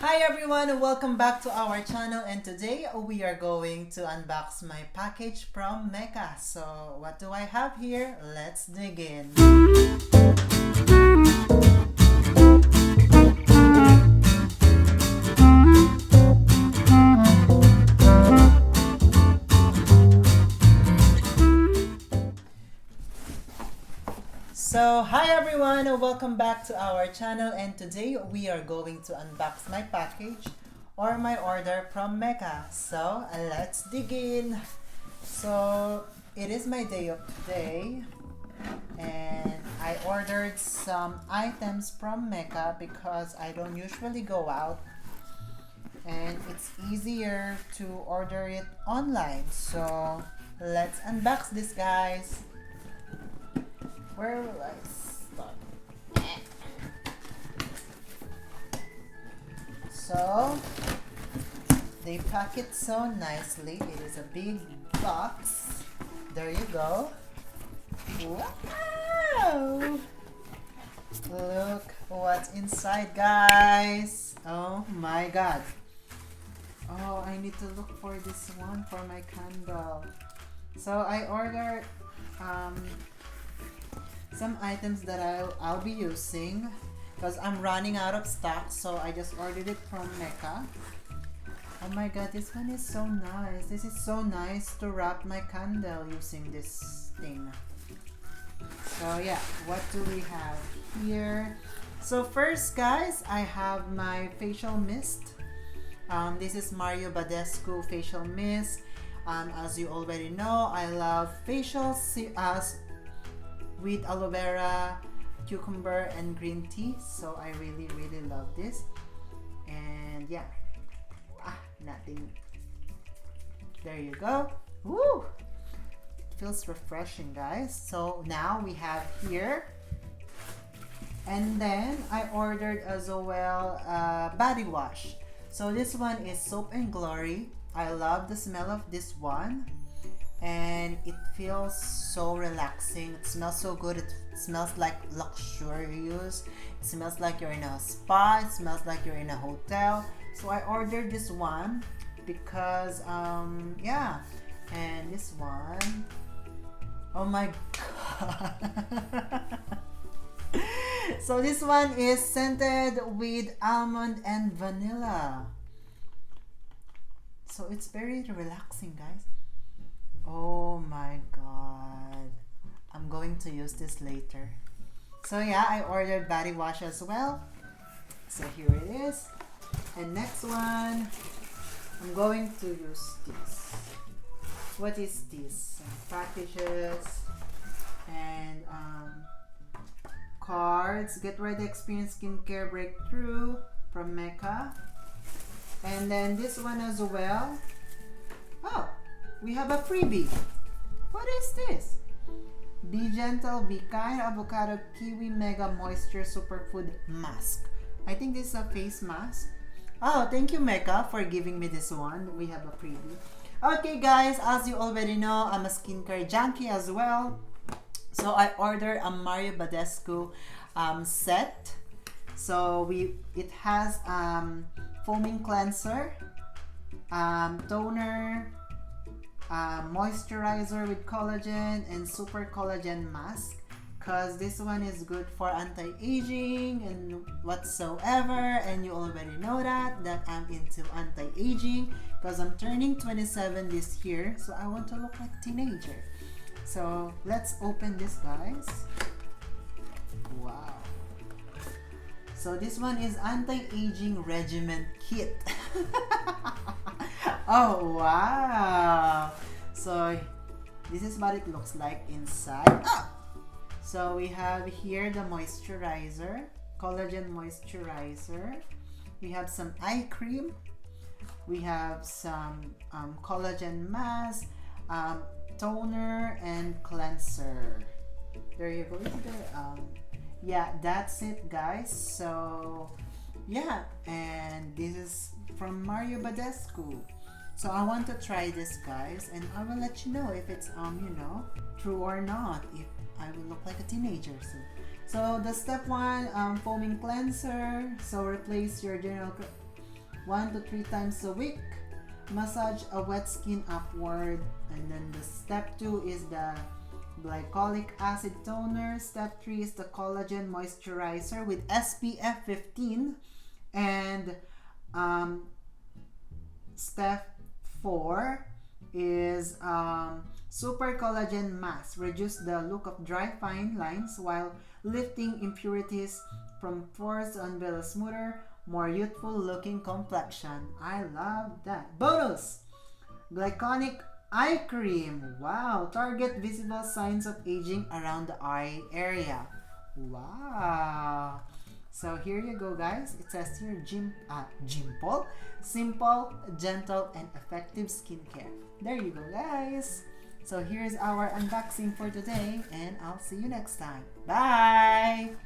Hi everyone, welcome back to our channel, and today we are going to unbox my package from Mecca. So what do I have here? Let's dig in. So hi everyone, welcome back to our channel, and today we are going to unbox my package or my order from Mecca. So let's dig in. So it is my day of today, and I ordered some items from Mecca because I don't usually go out and it's easier to order it online. So let's unbox this, guys. Where will I start? So they pack it so nicely. It is a big box. There you go. Wow! Look what's inside, guys. Oh my god. Oh, I need to look for this one for my candle. So I ordered some items that I'll be using because I'm running out of stock, so I just ordered it from Mecca. Oh my god, this one is so nice. This is so nice to wrap my candle using this thing. So yeah, what do we have here? So first, guys, I have my facial mist. This is Mario Badescu facial mist. As you already know, I love facials with aloe vera, cucumber, and green tea. So I really love this. And yeah, nothing. There you go. Woo! It feels refreshing, guys. So now we have here. And then I ordered as well body wash. So this one is Soap and Glory. I love the smell of this one, and it feels so relaxing. It smells so good. It smells like luxurious. It smells like you're in a spa. It smells like you're in a hotel. So I ordered this one because yeah. And this one, oh my god. So this one is scented with almond and vanilla. So it's very relaxing, guys. Oh my god. I'm going to use this later. So yeah, I ordered body wash as well. So here it is. And next one, I'm going to use this. What is this? Packages and cards. Get ready, experience skincare breakthrough from Mecca. And then this one as well. Oh, we have a freebie. What is this? Be Gentle, Be Kind Avocado Kiwi Mega Moisture Superfood Mask. I think this is a face mask. Oh, thank you, Mecca, for giving me this one. We have a freebie. Okay, guys, as you already know, I'm a skincare junkie as well. So I ordered a Mario Badescu set. So it has foaming cleanser, toner, moisturizer with collagen, and super collagen mask, because this one is good for anti-aging and whatsoever. And you already know that I'm into anti-aging because I'm turning 27 this year, so I want to look like a teenager. So let's open this, guys. Wow. So this one is anti-aging regimen kit. Oh wow. So this is what it looks like inside. So we have here the moisturizer, collagen moisturizer. We have some eye cream. We have some collagen mask, toner, and cleanser. There you go. Yeah, that's it, guys. So yeah, and this is from Mario Badescu. So I want to try this, guys, and I will let you know if it's true or not, if I will look like a teenager soon. So the step one, foaming cleanser. So replace your general 1 to 3 times a week. Massage a wet skin upward. And then the step 2 is the glycolic acid toner. Step 3 is the collagen moisturizer with SPF 15. And step 4 is super collagen mask. Reduce the look of dry fine lines while lifting impurities from pores to unveil a smoother, more youthful looking complexion. I love that. Bonus! Glyconic eye cream. Wow! Target visible signs of aging around the eye area. Wow! So here you go, guys. It says here Gimple. Simple, gentle, and effective skincare. There you go, guys. So here's our unboxing for today, and I'll see you next time. Bye!